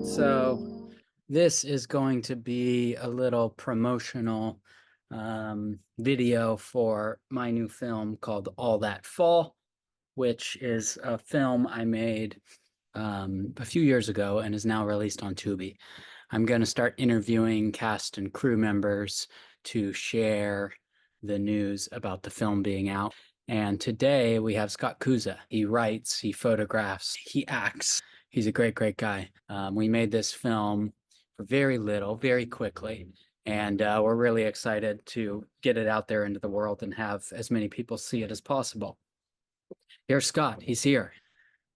So this is going to be a little promotional video for my new film called All That Fall, which is a film I made a few years ago and is now released on Tubi. I'm going to start interviewing cast and crew members to share the news about the film being out. And today we have Scott Kuza. He writes, he photographs, he acts. He's a great, great guy. We made this film for very little, very quickly. And we're really excited to get it out there into the world and have as many people see it as possible. Here's Scott. He's here.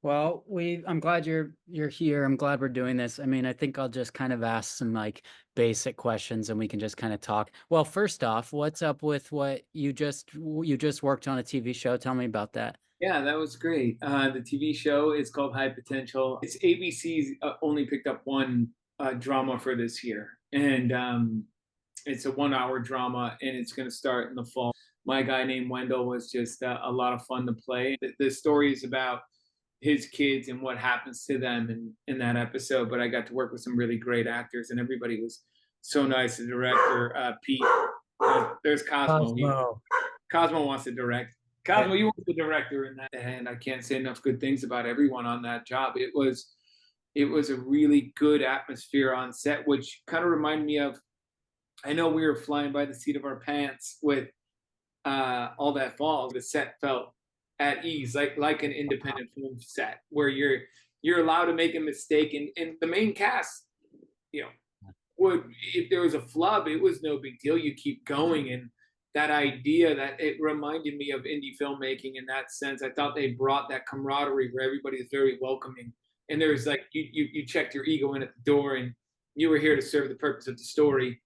Well, I'm glad you're here. I'm glad we're doing this. I mean, I think I'll just kind of ask some like basic questions and we can just kind of talk. Well, first off, what's up with what you just worked on a TV show? Tell me about that. Yeah, that was great. The TV show is called High Potential. It's ABC's only picked up one drama for this year, and it's a 1 hour drama, and it's going to start in the fall. My guy named Wendell was just a lot of fun to play. The story is about his kids and what happens to them in that episode. But I got to work with some really great actors, and everybody was so nice. The director, Pete, there's Cosmo. Cosmo. Cosmo wants to direct. Cosmo, you were the director in that, and I can't say enough good things about everyone on that job. It was a really good atmosphere on set, which kind of reminded me of. I know we were flying by the seat of our pants with All That Falls. The set felt at ease, like an independent film set, where you're allowed to make a mistake, and the main cast, you know, would, if there was a flub, it was no big deal. You keep going, and that idea, that it reminded me of indie filmmaking in that sense. I thought they brought that camaraderie where everybody is very welcoming, and there's like you checked your ego in at the door, and you were here to serve the purpose of the story,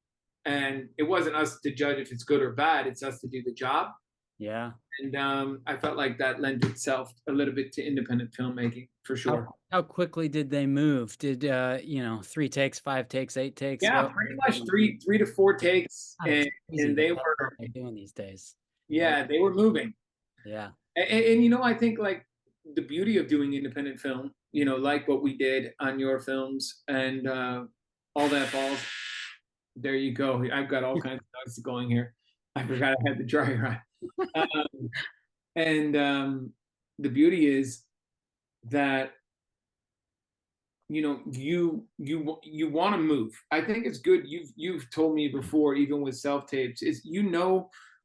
and it wasn't us to judge if it's good or bad. It's us to do the job. Yeah. And I felt like that lent itself a little bit to independent filmmaking for sure. How quickly did they move? Did 3 takes, 5 takes, 8 takes? Yeah, What pretty much three to four takes, It's crazy and that they that's what were, they're doing these days. Yeah. yeah, they were moving. Yeah. And I think like the beauty of doing independent film, like what we did on your films and All That Falls. There you go. I've got all kinds of noise going here. I forgot I had the dryer on. And the beauty is that you want to move. I think it's good. You've told me before, even with self tapes, is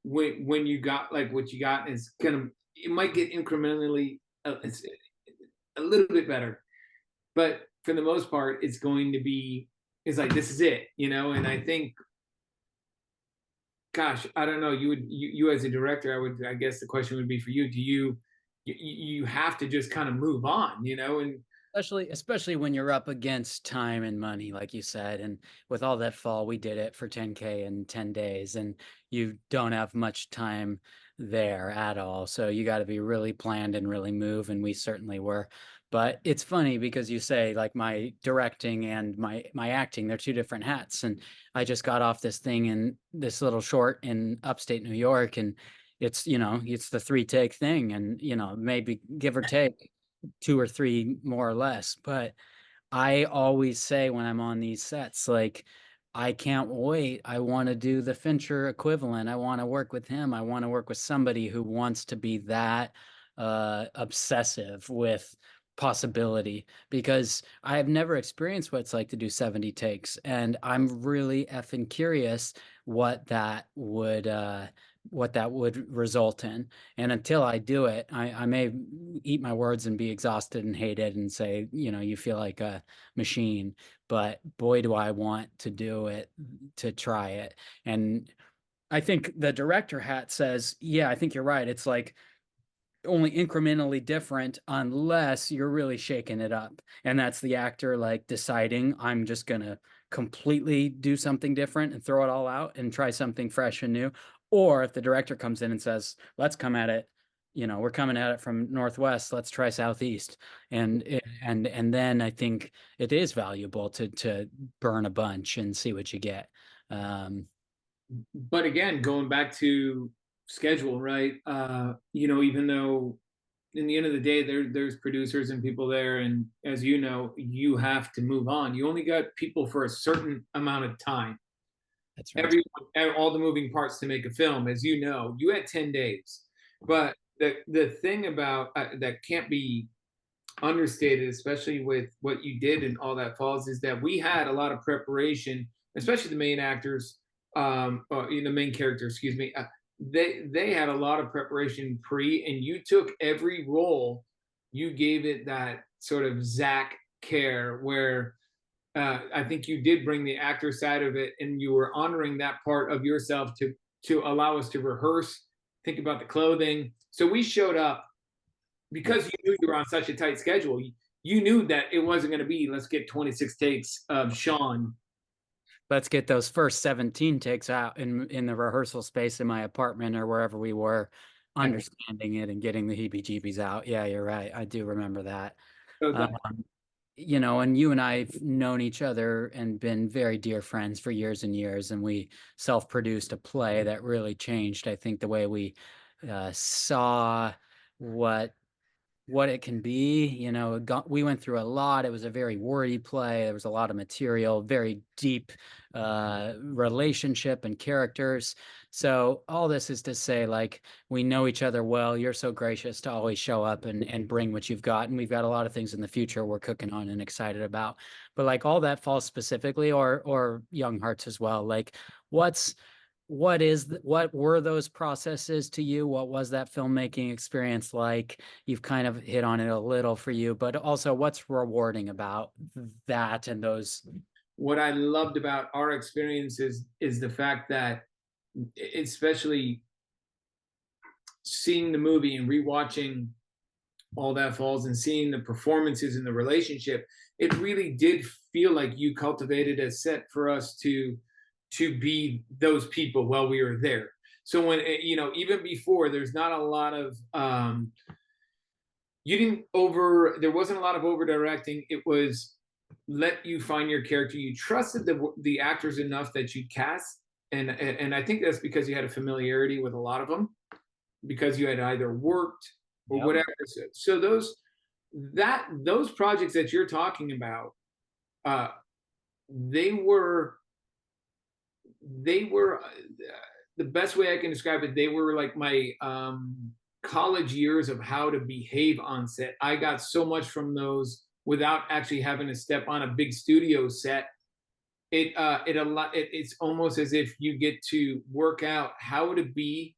when you got like what you got is gonna, it might get incrementally it's a little bit better, but for the most part, it's going to be, it's like this is it, and I think, gosh, I don't know, you as a director, I guess the question would be for you, you have to just kind of move on, and Especially when you're up against time and money, like you said. And with All That Fall, we did it for 10K in 10 days, and you don't have much time there at all. So you got to be really planned and really move, and we certainly were. But it's funny because you say like my directing and my acting, they're two different hats. And I just got off this thing in this little short in upstate New York, and it's the 3 take thing, and maybe give or take two or three more or less. But I always say when I'm on these sets, like, I can't wait. I want to do the Fincher equivalent. I want to work with him. I want to work with somebody who wants to be that obsessive with possibility, because I have never experienced what it's like to do 70 takes. And I'm really effing curious what that would result in. And until I do it, I may eat my words and be exhausted and hate it and say, you feel like a machine. But boy, do I want to do it, to try it. And I think the director hat says, yeah, I think you're right. It's like only incrementally different unless you're really shaking it up. And that's the actor like deciding, I'm just going to completely do something different and throw it all out and try something fresh and new. Or if the director comes in and says, let's come at it, we're coming at it from Northwest, let's try Southeast. And then I think it is valuable to burn a bunch and see what you get. but again, going back to schedule, right? Even though in the end of the day, there's producers and people there, and as you know, you have to move on. You only got people for a certain amount of time. That's right. Everyone, all the moving parts to make a film, as you know, you had 10 days. But the thing about that can't be understated, especially with what you did in All That Falls, is that we had a lot of preparation, especially the main actors, the main character, excuse me. They had a lot of preparation pre, and you took every role, you gave it that sort of Zach care, where I think you did bring the actor side of it, and you were honoring that part of yourself to allow us to rehearse, think about the clothing. So we showed up because you knew you were on such a tight schedule. You knew that it wasn't going to be let's get 26 takes of Sean. Let's get those first 17 takes out in the rehearsal space in my apartment or wherever we were, understanding it and getting the heebie-jeebies out. Yeah, you're right. I do remember that. So that, Um, and you and I've known each other and been very dear friends for years and years, and we self-produced a play that really changed, I think, the way we saw what what it can be. We went through a lot. It was a very wordy play. There was a lot of material, very deep relationship and characters. So all this is to say, like, we know each other well. You're so gracious to always show up and bring what you've got. And we've got a lot of things in the future we're cooking on and excited about. But like All That Falls specifically, or Young Hearts as well, like what's what were those processes to you? What was that filmmaking experience like? You've kind of hit on it a little for you, but also what's rewarding about that and those? what I loved about our experiences is the fact that, especially seeing the movie and rewatching All That Falls and seeing the performances and the relationship, it really did feel like you cultivated a set for us to be those people while we were there. So when even before, there's not a lot of you didn't over there wasn't a lot of over directing. It was let you find your character. You trusted the actors enough that you'd cast, and I think that's because you had a familiarity with a lot of them, because you had either worked or Yep. whatever. So those projects that you're talking about, uh, they were the best way I can describe it. They were like my college years of how to behave on set. I got so much from those without actually having to step on a big studio set. It's almost as if you get to work out how to be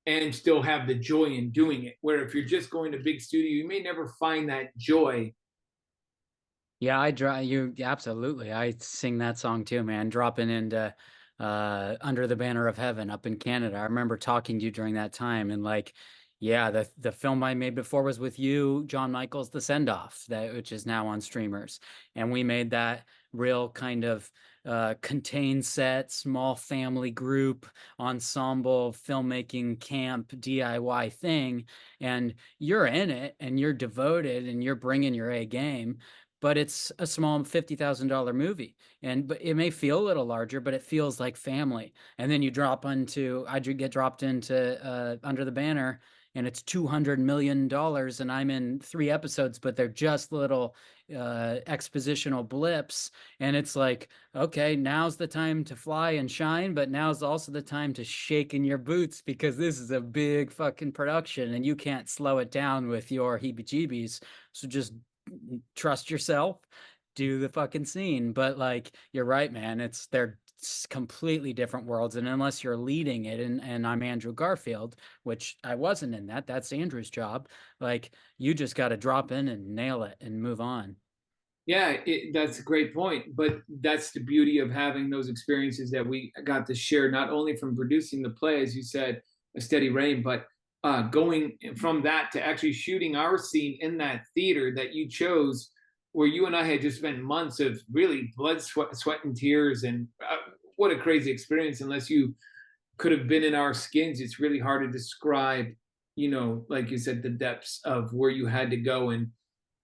and still have the joy in doing it. Where if you're just going to big studio, you may never find that joy. Yeah, I draw you absolutely. I sing that song too, man. Dropping into Under the Banner of Heaven up in Canada. I remember talking to you during that time and like, yeah, the film I made before was with you, John Michael's The Send Off, that which is now on streamers. And we made that real kind of contained set, small family group, ensemble, filmmaking camp, DIY thing. And you're in it and you're devoted and you're bringing your A game, but it's a small $50,000 movie. But it may feel a little larger, but it feels like family. And then I get dropped into Under the Banner, and it's $200 million, and I'm in 3 episodes, but they're just little expositional blips. And it's like, okay, now's the time to fly and shine, but now's also the time to shake in your boots because this is a big fucking production and you can't slow it down with your heebie-jeebies. So just trust yourself, do the fucking scene. But like, you're right, man. They're completely different worlds. And unless you're leading it, and I'm Andrew Garfield, which I wasn't in that's Andrew's job. Like, you just got to drop in and nail it and move on. Yeah, that's a great point. But that's the beauty of having those experiences that we got to share, not only from producing the play, as you said, A Steady Rain, but going from that to actually shooting our scene in that theater that you chose, where you and I had just spent months of really blood, sweat and tears. And what a crazy experience. Unless you could have been in our skins, it's really hard to describe, like you said, the depths of where you had to go.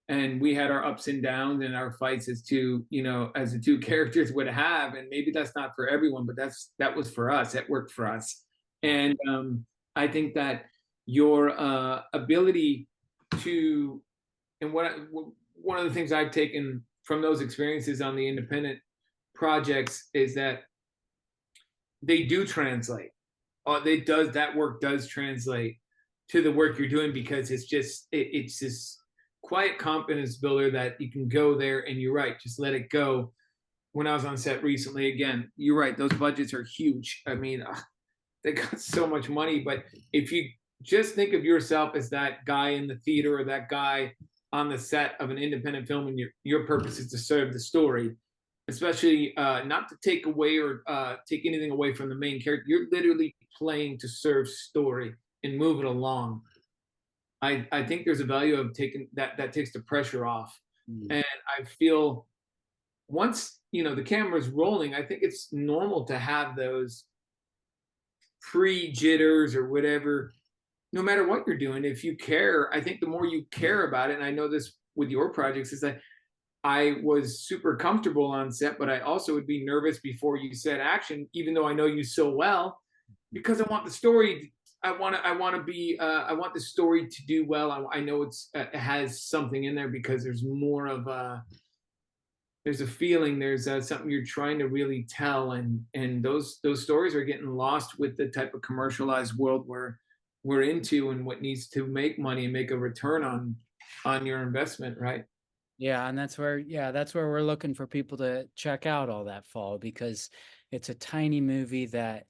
And we had our ups and downs and our fights as the two characters would have. And maybe that's not for everyone, but that was for us. That worked for us. And I think that your ability to, and one of the things I've taken from those experiences on the independent projects is that they do translate. That work does translate to the work you're doing, because it's this quiet confidence builder that you can go there, and you're right, just let it go. When I was on set recently, again, you're right, those budgets are huge. I mean, they got so much money, but if you just think of yourself as that guy in the theater or that guy on the set of an independent film, and your purpose is to serve the story, especially not to take away or take anything away from the main character. You're literally playing to serve story and move it along. I think there's a value of taking that takes the pressure off. Mm. And I feel once the camera's rolling, I think it's normal to have those pre jitters or whatever. No matter what you're doing, if you care, I think the more you care about it, and I know this with your projects, is that I was super comfortable on set, but I also would be nervous before you said action, even though I know you so well, because I want the story. I want the story to do well. I know it has something in there, because there's more of there's a feeling, there's something you're trying to really tell, and those stories are getting lost with the type of commercialized world we're into, and what needs to make money and make a return on your investment, right? Yeah, and that's where we're looking for people to check out All That Fall, because it's a tiny movie that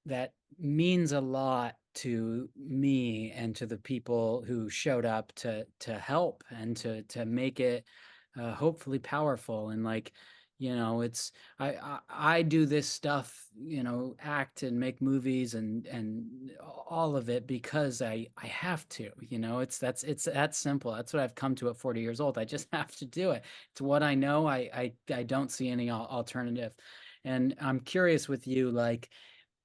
that means a lot to me and to the people who showed up to help and to make it hopefully powerful. And like, it's I do this stuff, act and make movies and all of it because I have to. It's that simple. That's what I've come to at 40 years old. I just have to do it. It's what I know. I don't see any alternative. And I'm curious with you, like,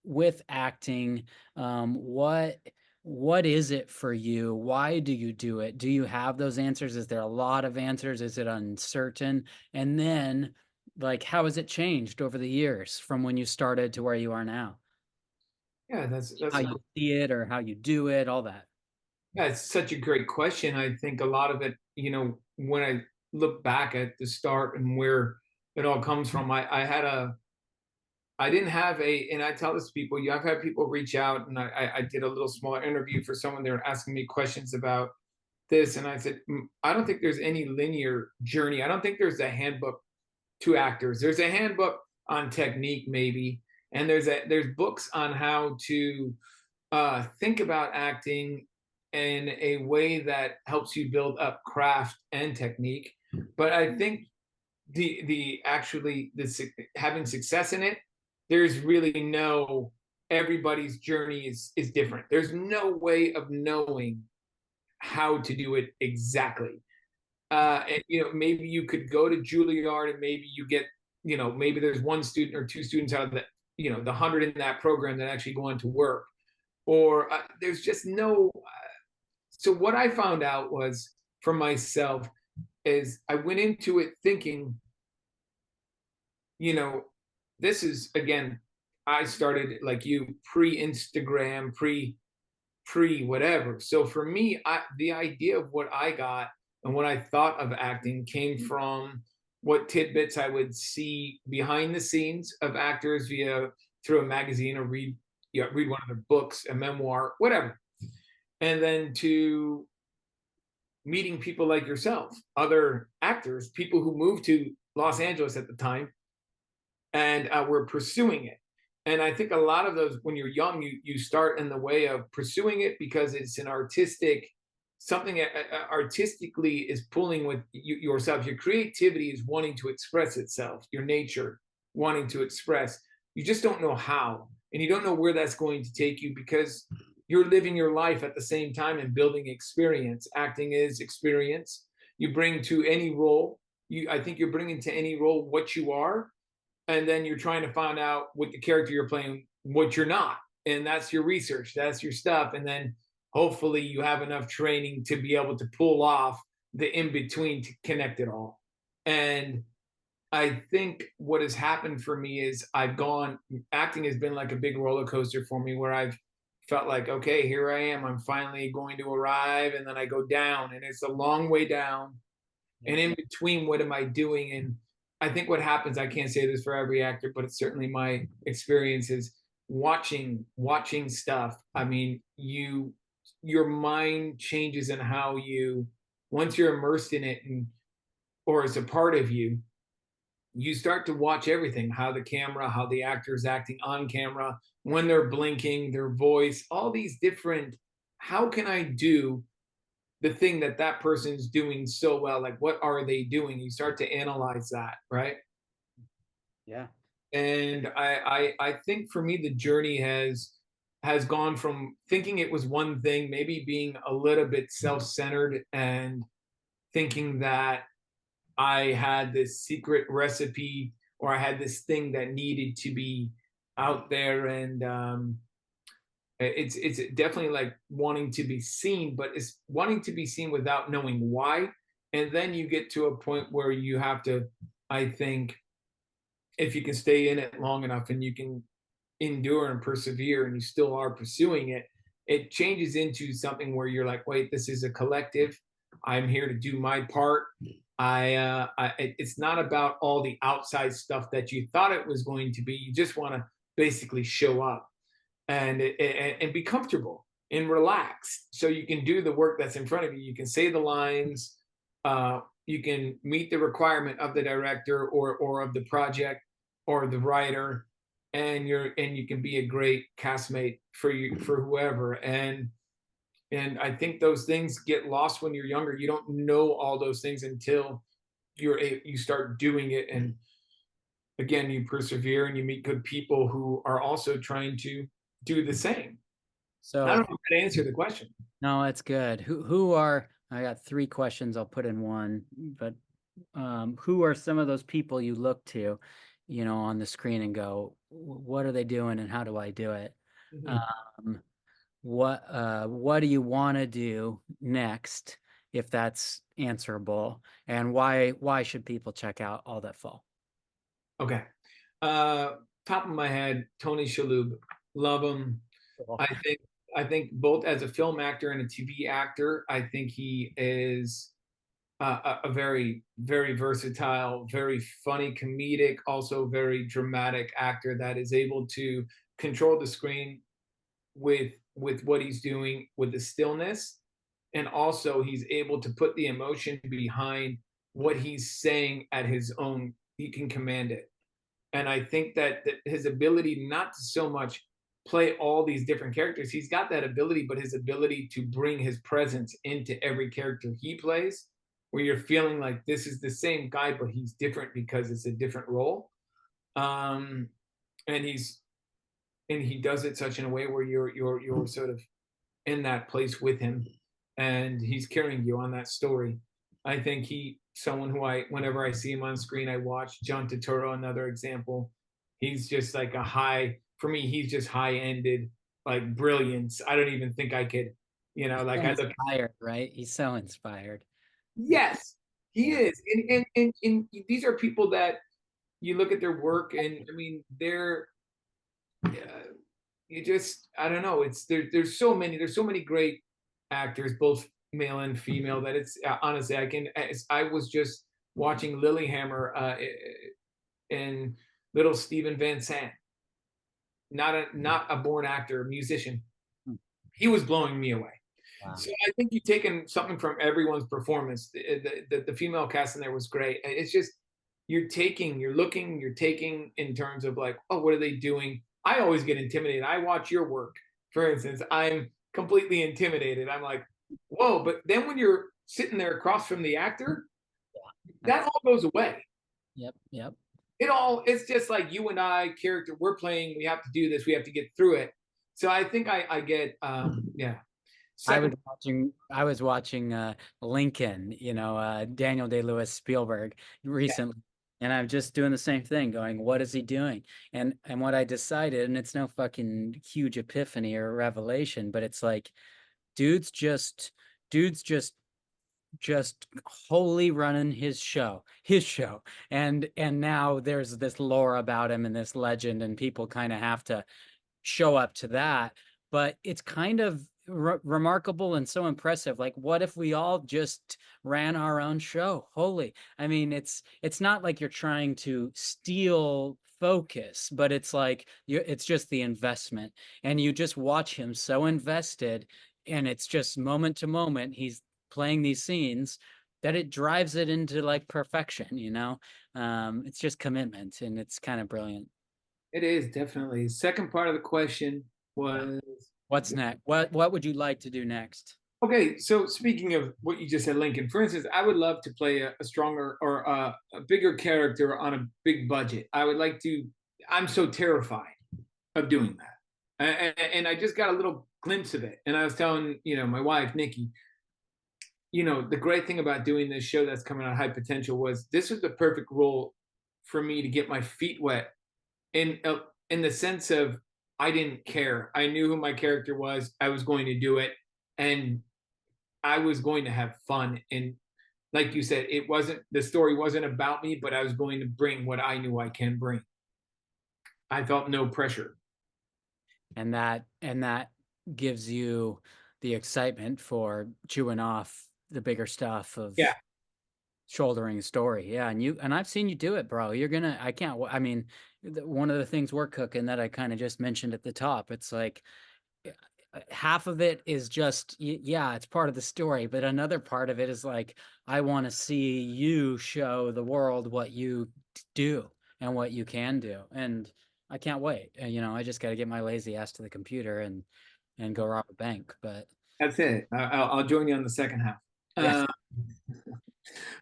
with acting, what is it for you? Why do you do it? Do you have those answers? Is there a lot of answers? Is it uncertain? And then, like, how has it changed over the years from when you started to where you are now? Yeah, How that's a you see it or how you do it, all that. yeah, it's such a great question. I think a lot of it, when I look back at the start and where it all comes from, I didn't have and I tell this to people, I've had people reach out, and I did a little smaller interview for someone. They were asking me questions about this, and I said, I don't think there's any linear journey. I don't think there's a handbook to actors. There's a handbook on technique, maybe, and there's books on how to think about acting in a way that helps you build up craft and technique. But I think the actually the having success in it, there's really no, everybody's journey is different. There's no way of knowing how to do it exactly. And maybe you could go to Juilliard, and maybe you get, maybe there's one student or two students out of the 100 in that program that actually go on to work, or there's just no. So what I found out was, for myself, is I went into it thinking, you know, this is, again, I started like you, pre-Instagram, pre whatever. So for me, the idea of what I got and what I thought of acting came from what tidbits I would see behind the scenes of actors through a magazine, or read one of their books, a memoir, whatever. And then to meeting people like yourself, other actors, people who moved to Los Angeles at the time, and were pursuing it. And I think a lot of those, when you're young, you start in the way of pursuing it because it's an artistic, something artistically is pulling with yourself. Your creativity is wanting to express itself, your nature wanting to express. You just don't know how, and you don't know where that's going to take you, because you're living your life at the same time and building experience. Acting is experience. You bring to any role. I think you're bringing to any role what you are, and then you're trying to find out with the character you're playing what you're not, and that's your research, that's your stuff, and then hopefully you have enough training to be able to pull off the in between to connect it all. And I think what has happened for me is acting has been like a big roller coaster for me, where I've felt like, okay, here I am. I'm finally going to arrive. And then I go down, and it's a long way down. And Yeah. in between, what am I doing? And I think what happens, I can't say this for every actor, but it's certainly my experience is watching stuff. I mean, your mind changes in how you, once you're immersed in it, and or as a part of you, you start to watch everything, how the camera, how the actor is acting on camera, when they're blinking, their voice, all these different, how can I do the thing that that person's doing so well? Like, what are they doing? You start to analyze that, right? Yeah. And I think for me, the journey has gone from thinking it was one thing, maybe being a little bit self-centered and thinking that I had this secret recipe, or I had this thing that needed to be out there. And it's definitely like wanting to be seen, but it's wanting to be seen without knowing why. And then you get to a point where you have to, I think, if you can stay in it long enough and you can endure and persevere and you still are pursuing it, it changes into something where you're like, wait, this is a collective. I'm here to do my part. It's not about all the outside stuff that you thought it was going to be. You just want to basically show up and be comfortable and relax, so you can do the work that's in front of you. You can say the lines. You can meet the requirement of the director or of the project or the writer, and you can be a great castmate for you, for whoever. And I think those things get lost when you're younger. You don't know all those things until you start doing it. And again, you persevere and you meet good people who are also trying to do the same. I So don't know how to answer the question. no, it's good. Who are, I got three questions I'll put in one, but who are some of those people you look to, on the screen and go, What are they doing and how do I do it?" Mhm. Um, what do you want to do next, if that's answerable, and why should people check out All That Fall? Okay. Uh, Top of my head, Tony Shalhoub, love him. Cool. I think I think both as a film actor and a TV actor, I think he is a very, very versatile, very funny, comedic, also very dramatic actor that is able to control the screen with what he's doing with the stillness, and also he's able to put the emotion behind what he's saying at his own. He can command it, and I think that his ability not to so much play all these different characters, he's got that ability, but his ability to bring his presence into every character he plays, where you're feeling like this is the same guy, but he's different because it's a different role. Um, and he does it such in a way where you're sort of in that place with him, and he's carrying you on that story. I think someone who I, whenever I see him on screen, I watch. John Turturro, another example. He's just like a high, for me, he's just high-ended, like brilliance. I don't even think I could, like So I look, inspired, right? He's so inspired. Yeah, yes, he yeah. is. And these are people that you look at their work, and I mean, uh, you just, I don't know. There's so many great actors, both male and female, that it's honestly, I was just watching Lilyhammer and little Steven Van Sant, not a born actor, musician. Hmm. He was blowing me away. Wow. So I think you've taken something from everyone's performance. The female cast in there was great. It's just you're taking in terms of like, oh, what are they doing? I always get intimidated. I watch your work, for instance. I'm completely intimidated. I'm like, whoa! But then when you're sitting there across from the actor, that That's all goes away. Yep, yep. It's just like you and I, character. We're playing. We have to do this. We have to get through it. So I think I get yeah. Second. I was watching Lincoln, Daniel Day-Lewis Spielberg Yeah. recently, and I'm just doing the same thing, going, what is he doing? And what I decided, and it's no fucking huge epiphany or revelation, but it's like dude's just dude's just wholly running his show. And now there's this lore about him and this legend, and people kind of have to show up to that. but it's kind of remarkable and so impressive. Like, what if we all just ran our own show? Holy, I mean, it's not like you're trying to steal focus, but it's like it's just the investment, and you just watch him so invested, and it's just moment to moment. He's playing these scenes that it drives it into like perfection, you know? It's just commitment, and it's kind of brilliant. It is definitely. Second part of the question Yeah. was What's next? What would you like to do next? okay. So speaking of what you just said, Lincoln, for instance, I would love to play a stronger or a bigger character on a big budget. I would like to. I'm so terrified of doing that, and I just got a little glimpse of it. And I was telling my wife Nikki, the great thing about doing this show that's coming out, High Potential, was this was the perfect role for me to get my feet wet in the sense of I didn't care. I knew who my character was. I was going to do it, and I was going to have fun. And like you said, the story wasn't about me, but I was going to bring what I knew I can bring. I felt no pressure. And that gives you the excitement for chewing off the bigger stuff Yeah, of shouldering a story. Yeah, and I've seen you do it, bro. You're gonna I can't I mean, one of the things we're cooking that I kind of just mentioned at the top, it's like half of it is just yeah, it's part of the story, but another part of it is like I want to see you show the world what you do and what you can do, and I can't wait. I just got to get my lazy ass to the computer and go rob a bank. But that's it. I'll join you on the second half. yeah. Uh,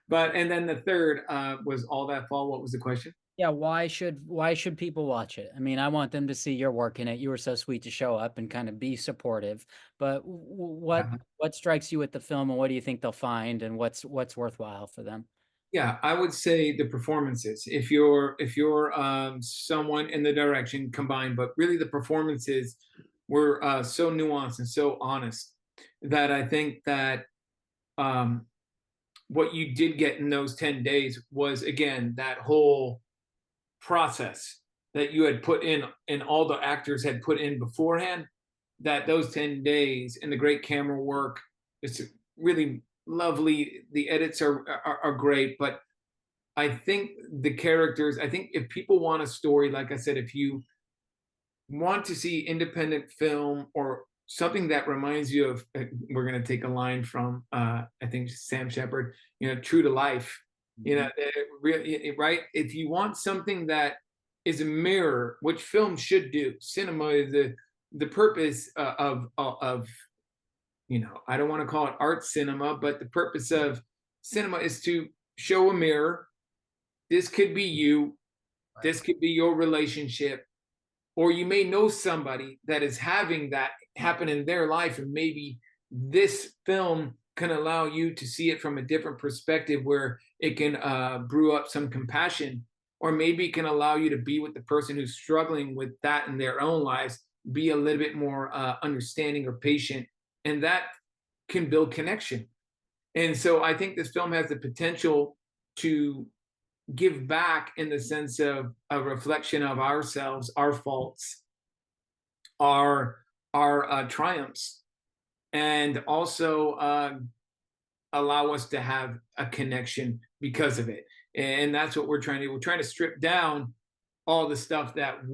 but and then the third was all that fall. What was the question? Yeah, why should people watch it? I mean, I want them to see your work in it. You were so sweet to show up and kind of be supportive. But what strikes you with the film, and what do you think they'll find, and what's worthwhile for them? Yeah, I would say the performances. If you're someone in the direction combined, but really the performances were so nuanced and so honest that I think that um, what you did get in those 10 days was again that whole process that you had put in and all the actors had put in beforehand. That those 10 days and the great camera work, it's really lovely. The edits are great, but I think the characters, I think if people want a story, like I said, if you want to see independent film or something that reminds you of, we're going to take a line from, I think Sam Shepard, true to life, Mhm. right? If you want something that is a mirror, which film should do, cinema is the purpose of, I don't want to call it art cinema, but the purpose of cinema is to show a mirror. This could be you. Right. This could be your relationship. Or you may know somebody that is having that happen in their life. And maybe this film can allow you to see it from a different perspective where it can brew up some compassion. Or maybe it can allow you to be with the person who's struggling with that in their own lives, be a little bit more understanding or patient. And that can build connection. And so I think this film has the potential to give back in the sense of a reflection of ourselves, our faults, our triumphs, and also allow us to have a connection because of it. And that's what we're trying to do. We're trying to strip down all the stuff that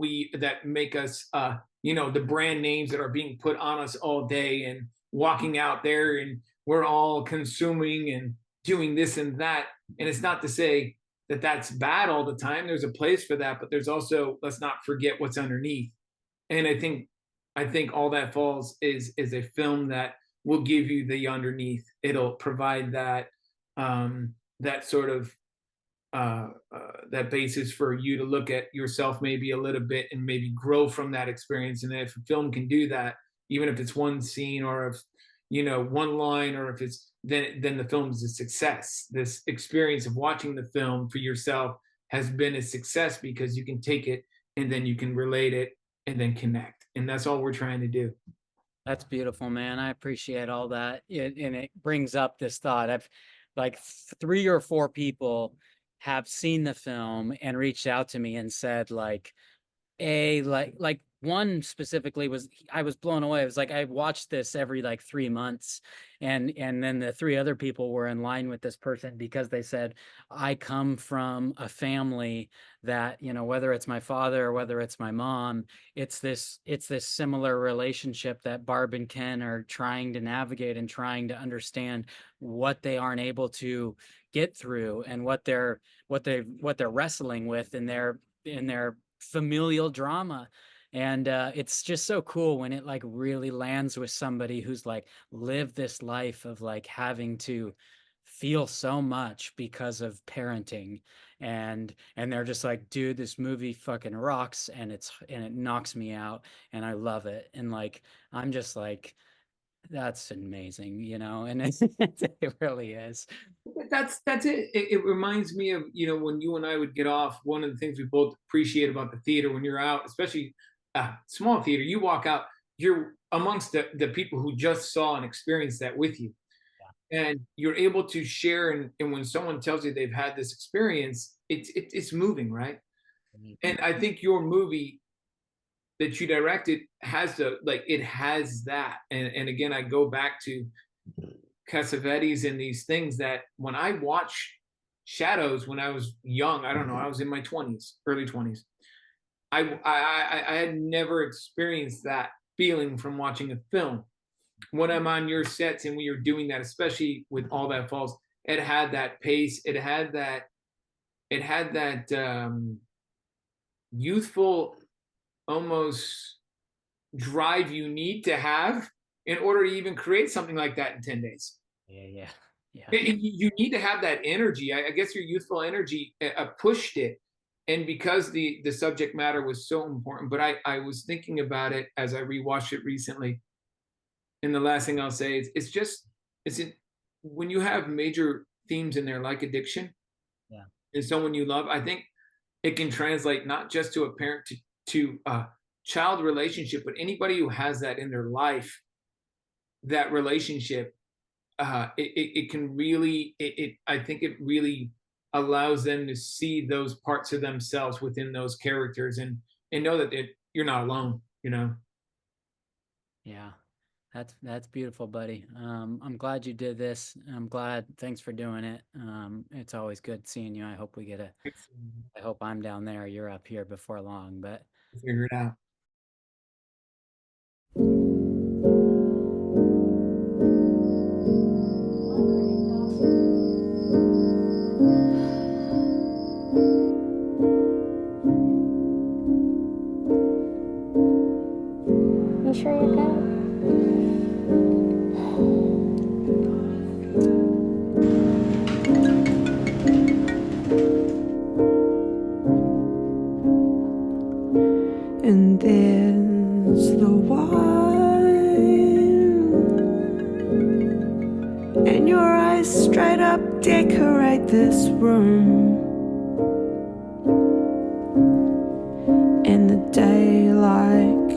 make us the brand names that are being put on us all day and walking out there and we're all consuming and doing this and that. And it's not to say that that's bad all the time. There's a place for that, but there's also, let's not forget what's underneath. And I think all that falls is a film that will give you the underneath. It'll provide that sort of that basis for you to look at yourself maybe a little bit and maybe grow from that experience. And if a film can do that, even if it's one scene or if one line or if it's then the film is a success. This experience of watching the film for yourself has been a success because you can take it and then you can relate it and then connect. And that's all we're trying to do. That's beautiful, man. I appreciate all that. And it brings up this thought. I've like three or four people have seen the film and reached out to me and said like, like one specifically was, I was blown away. It was like I watched this every like 3 months, and then the three other people were in line with this person because they said, I come from a family that, you know, whether it's my father or whether it's my mom, it's this similar relationship that Barb and Ken are trying to navigate and trying to understand what they aren't able to get through, and what they're wrestling with in their familial drama. And it's just so cool when it like really lands with somebody who's like lived this life of like having to feel so much because of parenting. And they're just like, dude, this movie fucking rocks, and it knocks me out, and I love it. And like, I'm just like, that's amazing, you know. And it really is. That's it. It reminds me of, you know, when you and I would get off. One of the things we both appreciate about the theater when you're out, especially small theater, you walk out, you're amongst the people who just saw and experienced that with you, and you're able to share. And when someone tells you they've had this experience, it's moving, right? Mhm. And I think your movie that you directed has the, like, it has that. And again, I go back to Cassavetes and these things that when I watch Shadows when I was young, I don't know, I was in my 20s, early 20s. I had never experienced that feeling from watching a film. When I'm on your sets and when you're doing that, especially with All That Falls, it had that pace, it had that youthful almost drive you need to have in order to even create something like that in 10 days. Yeah, yeah, yeah, You need to have that energy. I guess your youthful energy pushed it, and because the subject matter was so important. But I was thinking about it as I rewatched it recently, and the last thing I'll say is it's in, when you have major themes in there like addiction yeah, and someone you love. I think it can translate not just to a parent to a child relationship, but anybody who has that in their life, that relationship, it can really, I think it really allows them to see those parts of themselves within those characters, and know that you're not alone, you know. yeah. That's beautiful, buddy. I'm glad you did this. I'm glad. Thanks for doing it. It's always good seeing you. I hope I'm down there, you're up here before long. But Figure it out. You sure you're good? And there's the wine, and your eyes straight up decorate this room. And the day like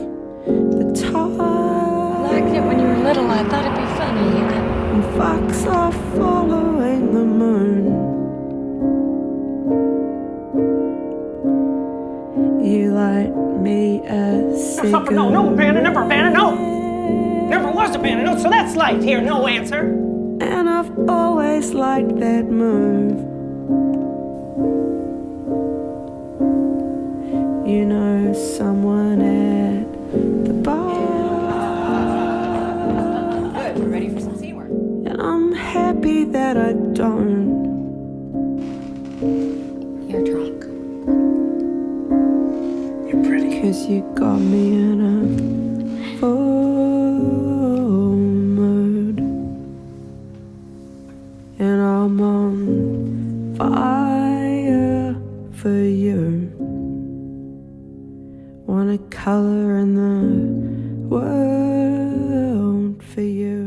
the tide, I liked it when you were little. I thought it'd be funny, you know. and fox are following the moon. You light me a cigarette. No, Brandon, never abandoned, no. Never was abandoned, no, so that's life here, no answer. And I've always liked that move. You know someone at the bar. Good, we're ready for some scene work. And I'm happy that I don't. You're drunk. You're pretty. 'Cause you got me in a full mood. And I'm on fire for you. Wanna color in the world for you.